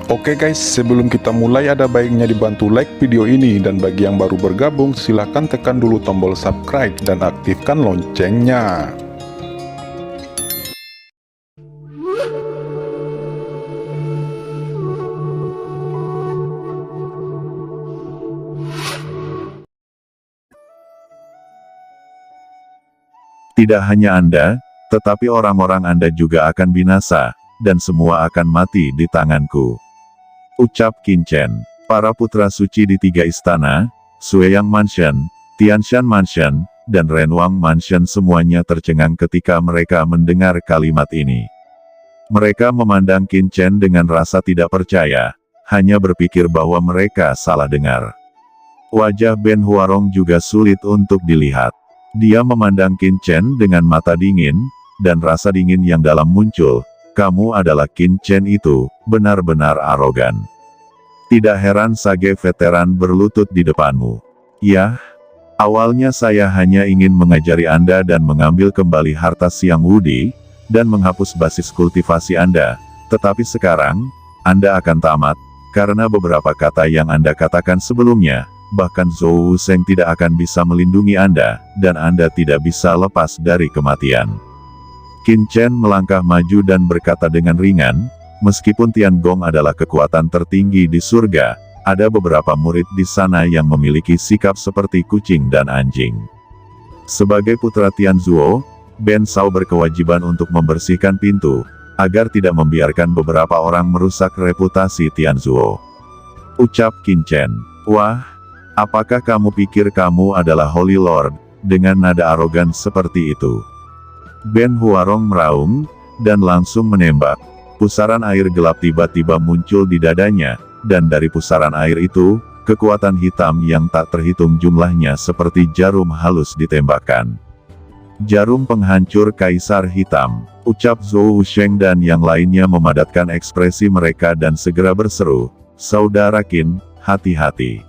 Oke guys, sebelum kita mulai ada baiknya dibantu like video ini, dan bagi yang baru bergabung silahkan tekan dulu tombol subscribe dan aktifkan loncengnya. Tidak hanya Anda, tetapi orang-orang Anda juga akan binasa, dan semua akan mati di tanganku. Ucap Qin Chen. Para putra suci di 3 istana, Sueyang Mansion, Tianshan Mansion, dan Renwang Mansion semuanya tercengang ketika mereka mendengar kalimat ini. Mereka memandang Qin Chen dengan rasa tidak percaya, hanya berpikir bahwa mereka salah dengar. Wajah Ben Huarong juga sulit untuk dilihat. Dia memandang Qin Chen dengan mata dingin, dan rasa dingin yang dalam muncul. Kamu adalah Qin Chen itu, benar-benar arogan. Tidak heran Sage veteran berlutut di depanmu. Yah, awalnya saya hanya ingin mengajari Anda dan mengambil kembali harta Siang Wudi, dan menghapus basis kultivasi Anda, tetapi sekarang, Anda akan tamat, karena beberapa kata yang Anda katakan sebelumnya, bahkan Zhou Wusheng tidak akan bisa melindungi Anda, dan Anda tidak bisa lepas dari kematian. Qin Chen melangkah maju dan berkata dengan ringan, meskipun Tiangong adalah kekuatan tertinggi di surga, ada beberapa murid di sana yang memiliki sikap seperti kucing dan anjing. Sebagai putra Tianzuo, Ben Shao berkewajiban untuk membersihkan pintu, agar tidak membiarkan beberapa orang merusak reputasi Tianzuo. Ucap Qin Chen. Wah, apakah kamu pikir kamu adalah Holy Lord, dengan nada arogan seperti itu? Ben Huarong meraung, dan langsung menembak. Pusaran air gelap tiba-tiba muncul di dadanya, dan dari pusaran air itu, kekuatan hitam yang tak terhitung jumlahnya seperti jarum halus ditembakkan. Jarum penghancur Kaisar Hitam, ucap Zhou Wusheng dan yang lainnya memadatkan ekspresi mereka dan segera berseru, Saudara Qin, hati-hati.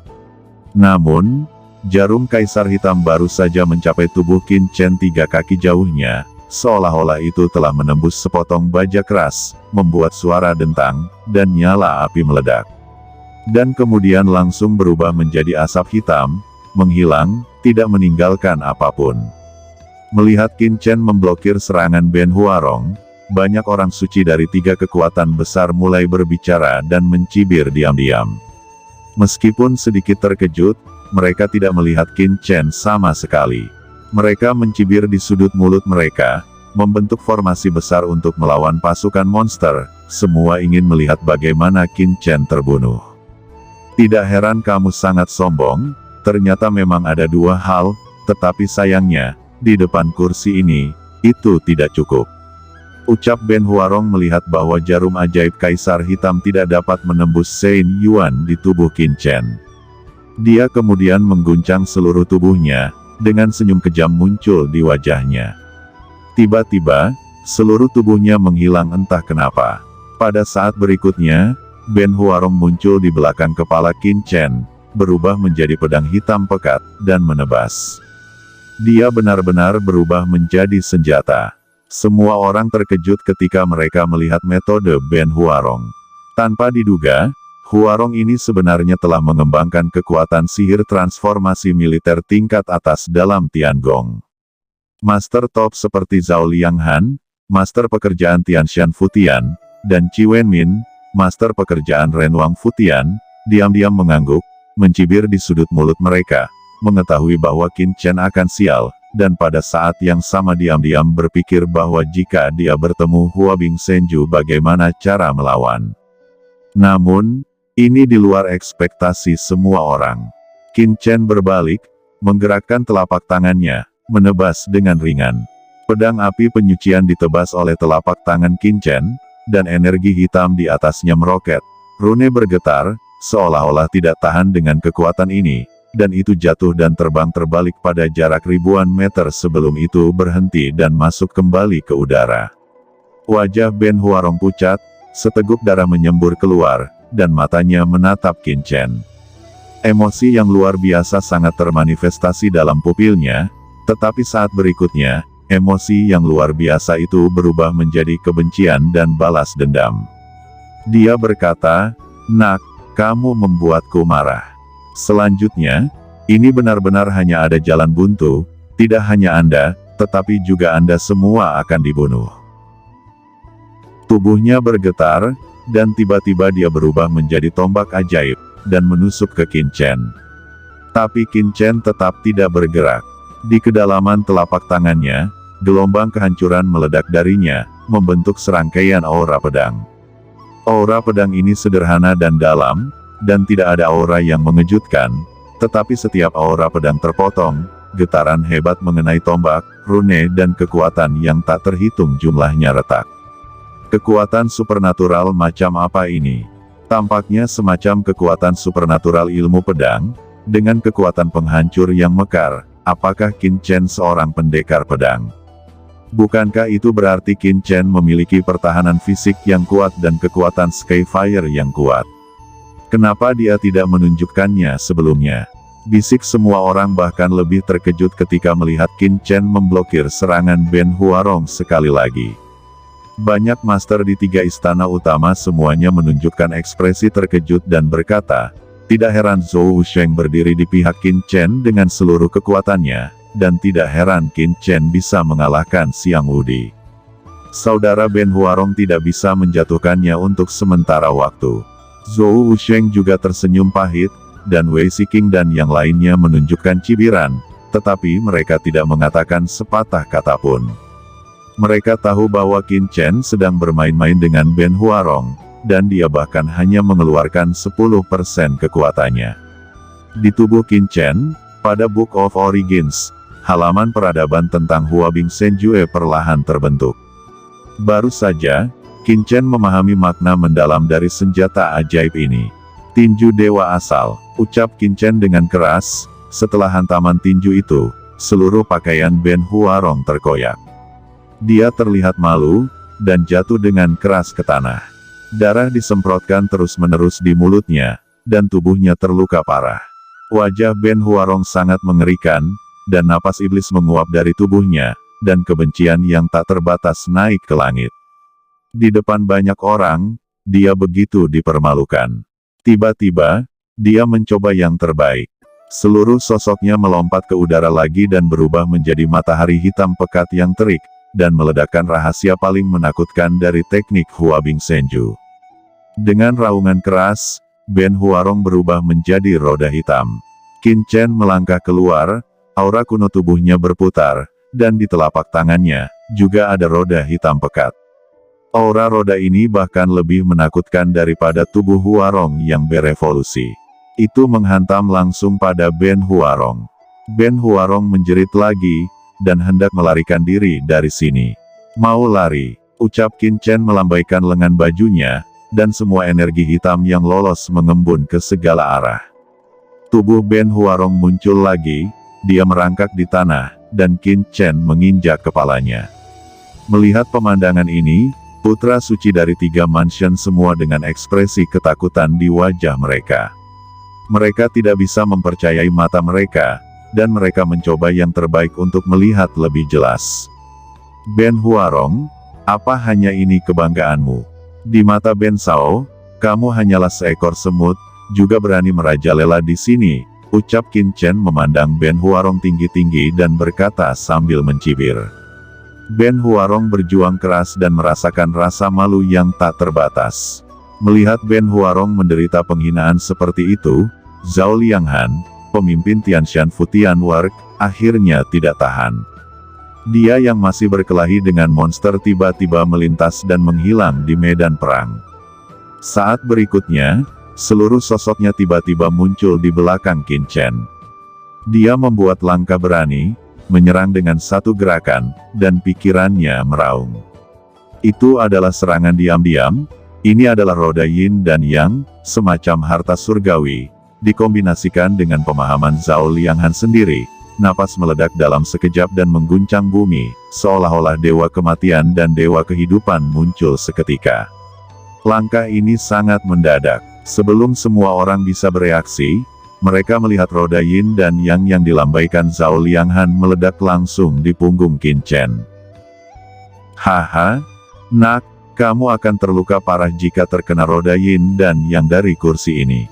Namun, jarum Kaisar Hitam baru saja mencapai tubuh Qin Chen 3 kaki jauhnya, seolah-olah itu telah menembus sepotong baja keras, membuat suara dentang, dan nyala api meledak. Dan kemudian langsung berubah menjadi asap hitam, menghilang, tidak meninggalkan apapun. Melihat Qin Chen memblokir serangan Ben Huarong, banyak orang suci dari 3 kekuatan besar mulai berbicara dan mencibir diam-diam. Meskipun sedikit terkejut, mereka tidak melihat Qin Chen sama sekali. Mereka mencibir di sudut mulut mereka, membentuk formasi besar untuk melawan pasukan monster, semua ingin melihat bagaimana Qin Chen terbunuh. Tidak heran kamu sangat sombong, ternyata memang ada 2 hal, tetapi sayangnya, di depan kursi ini, itu tidak cukup. Ucap Ben Huarong melihat bahwa jarum ajaib Kaisar Hitam tidak dapat menembus Sein Yuan di tubuh Qin Chen. Dia kemudian mengguncang seluruh tubuhnya, dengan senyum kejam muncul di wajahnya. Tiba-tiba, seluruh tubuhnya menghilang entah kenapa. Pada saat berikutnya, Ben Huarong muncul di belakang kepala Qin Chen, berubah menjadi pedang hitam pekat, dan menebas. Dia benar-benar berubah menjadi senjata. Semua orang terkejut ketika mereka melihat metode Ben Huarong. Tanpa diduga, Huarong ini sebenarnya telah mengembangkan kekuatan sihir transformasi militer tingkat atas dalam Tiangong. Master top seperti Zhao Lianghan, Master pekerjaan Tianshan Futian, dan Qi Wenmin, Master pekerjaan Renwang Futian, diam-diam mengangguk, mencibir di sudut mulut mereka, mengetahui bahwa Qin Chen akan sial, dan pada saat yang sama diam-diam berpikir bahwa jika dia bertemu Hua Bing Senju bagaimana cara melawan. Namun, ini di luar ekspektasi semua orang. Qin Chen berbalik, menggerakkan telapak tangannya, menebas dengan ringan. Pedang api penyucian ditebas oleh telapak tangan Qin Chen, dan energi hitam di atasnya meroket. Rune bergetar, seolah-olah tidak tahan dengan kekuatan ini, dan itu jatuh dan terbang terbalik pada jarak ribuan meter sebelum itu berhenti dan masuk kembali ke udara. Wajah Ben Huarong pucat, seteguk darah menyembur keluar, dan matanya menatap Qin Chen. Emosi yang luar biasa sangat termanifestasi dalam pupilnya, tetapi saat berikutnya, emosi yang luar biasa itu berubah menjadi kebencian dan balas dendam. Dia berkata, Nak, kamu membuatku marah. Selanjutnya, ini benar-benar hanya ada jalan buntu, tidak hanya Anda, tetapi juga Anda semua akan dibunuh. Tubuhnya bergetar, dan tiba-tiba dia berubah menjadi tombak ajaib, dan menusuk ke Qin Chen. Tapi Qin Chen tetap tidak bergerak. Di kedalaman telapak tangannya, gelombang kehancuran meledak darinya, membentuk serangkaian aura pedang. Aura pedang ini sederhana dan dalam, dan tidak ada aura yang mengejutkan, tetapi setiap aura pedang terpotong, getaran hebat mengenai tombak, rune dan kekuatan yang tak terhitung jumlahnya retak. Kekuatan supernatural macam apa ini? Tampaknya semacam kekuatan supernatural ilmu pedang, dengan kekuatan penghancur yang mekar. Apakah Qin Chen seorang pendekar pedang? Bukankah itu berarti Qin Chen memiliki pertahanan fisik yang kuat dan kekuatan Skyfire yang kuat? Kenapa dia tidak menunjukkannya sebelumnya? Bisik semua orang, bahkan lebih terkejut ketika melihat Qin Chen memblokir serangan Ben Huarong sekali lagi. Banyak master di 3 istana utama semuanya menunjukkan ekspresi terkejut dan berkata, tidak heran Zhou Wusheng berdiri di pihak Qin Chen dengan seluruh kekuatannya, dan tidak heran Qin Chen bisa mengalahkan Xiang Wudi. Saudara Ben Huarong tidak bisa menjatuhkannya untuk sementara waktu. Zhou Wusheng juga tersenyum pahit, dan Wei Siking dan yang lainnya menunjukkan cibiran, tetapi mereka tidak mengatakan sepatah kata pun. Mereka tahu bahwa Qin Chen sedang bermain-main dengan Ben Huarong, dan dia bahkan hanya mengeluarkan 10% kekuatannya. Di tubuh Qin Chen, pada Book of Origins, halaman peradaban tentang Huabing Senjue perlahan terbentuk. Baru saja, Qin Chen memahami makna mendalam dari senjata ajaib ini. Tinju dewa asal, ucap Qin Chen dengan keras. Setelah hantaman tinju itu, seluruh pakaian Ben Huarong terkoyak. Dia terlihat malu, dan jatuh dengan keras ke tanah. Darah disemprotkan terus-menerus di mulutnya, dan tubuhnya terluka parah. Wajah Ben Huarong sangat mengerikan, dan napas iblis menguap dari tubuhnya, dan kebencian yang tak terbatas naik ke langit. Di depan banyak orang, dia begitu dipermalukan. Tiba-tiba, dia mencoba yang terbaik. Seluruh sosoknya melompat ke udara lagi dan berubah menjadi matahari hitam pekat yang terik, dan meledakkan rahasia paling menakutkan dari teknik Huabing Senju. Dengan raungan keras, Ben Huarong berubah menjadi roda hitam. Qin Chen melangkah keluar, aura kuno tubuhnya berputar, dan di telapak tangannya, juga ada roda hitam pekat. Aura roda ini bahkan lebih menakutkan daripada tubuh Huarong yang berevolusi. Itu menghantam langsung pada Ben Huarong. Ben Huarong menjerit lagi, dan hendak melarikan diri dari sini. Mau lari, ucap Qin Chen melambaikan lengan bajunya, dan semua energi hitam yang lolos mengembun ke segala arah. Tubuh Ben Huarong muncul lagi, dia merangkak di tanah, dan Qin Chen menginjak kepalanya. Melihat pemandangan ini, putra suci dari 3 mansion semua dengan ekspresi ketakutan di wajah mereka. Mereka tidak bisa mempercayai mata mereka, dan mereka mencoba yang terbaik untuk melihat lebih jelas. Ben Huarong, apa hanya ini kebanggaanmu? Di mata Ben Sao, kamu hanyalah seekor semut, juga berani merajalela di sini, ucap Qin Chen memandang Ben Huarong tinggi-tinggi dan berkata sambil mencibir. Ben Huarong berjuang keras dan merasakan rasa malu yang tak terbatas. Melihat Ben Huarong menderita penghinaan seperti itu, Zhao Lianghan, pemimpin Tianshan Futian Work, akhirnya tidak tahan. Dia yang masih berkelahi dengan monster tiba-tiba melintas dan menghilang di medan perang. Saat berikutnya, seluruh sosoknya tiba-tiba muncul di belakang Qin Chen. Dia membuat langkah berani, menyerang dengan satu gerakan, dan pikirannya meraung. Itu adalah serangan diam-diam, ini adalah roda yin dan yang, semacam harta surgawi, dikombinasikan dengan pemahaman Zhao Lianghan sendiri. Napas meledak dalam sekejap dan mengguncang bumi, seolah-olah dewa kematian dan dewa kehidupan muncul seketika. Langkah ini sangat mendadak. Sebelum semua orang bisa bereaksi, mereka melihat roda yin dan yang dilambaikan Zhao Lianghan meledak langsung di punggung Qin Chen. Haha, nak, Kamu akan terluka parah jika terkena roda yin dan yang dari kursi ini.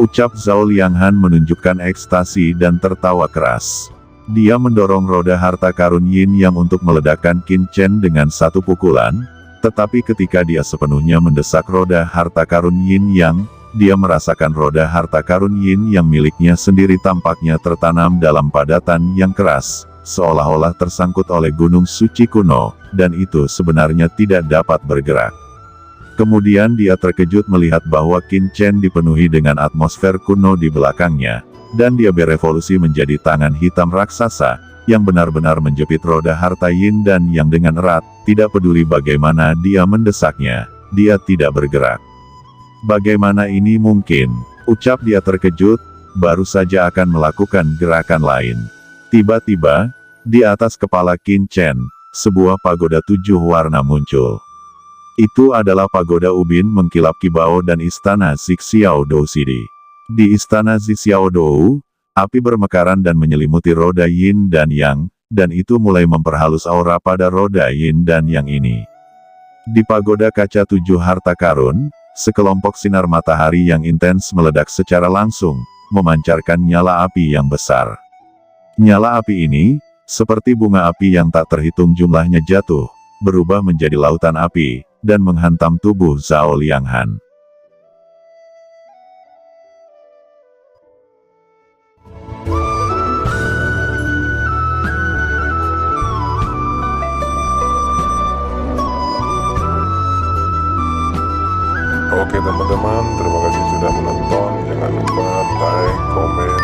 Ucap Zhao Lianghan menunjukkan ekstasi dan tertawa keras. Dia mendorong roda harta karun yin yang untuk meledakkan Qin Chen dengan satu pukulan, tetapi ketika dia sepenuhnya mendesak roda harta karun yin yang, dia merasakan roda harta karun yin yang miliknya sendiri tampaknya tertanam dalam padatan yang keras, seolah-olah tersangkut oleh gunung suci kuno, dan itu sebenarnya tidak dapat bergerak. Kemudian dia terkejut melihat bahwa Qin Chen dipenuhi dengan atmosfer kuno di belakangnya, dan dia berevolusi menjadi tangan hitam raksasa, yang benar-benar menjepit roda harta yin dan yang dengan erat, tidak peduli bagaimana dia mendesaknya, dia tidak bergerak. Bagaimana ini mungkin? Ucap dia terkejut, baru saja akan melakukan gerakan lain. Tiba-tiba, di atas kepala Qin Chen, sebuah pagoda 7 warna muncul. Itu adalah pagoda ubin mengkilap kibao dan istana Zixiao Dou Sidi. Di istana Zixiao Dou, api bermekaran dan menyelimuti roda yin dan yang, dan itu mulai memperhalus aura pada roda yin dan yang ini. Di pagoda kaca 7 harta karun, sekelompok sinar matahari yang intens meledak secara langsung, memancarkan nyala api yang besar. Nyala api ini, seperti bunga api yang tak terhitung jumlahnya jatuh, berubah menjadi lautan api, dan menghantam tubuh Zhao Lianghan. Oke teman-teman, terima kasih sudah menonton. Jangan lupa like, komen,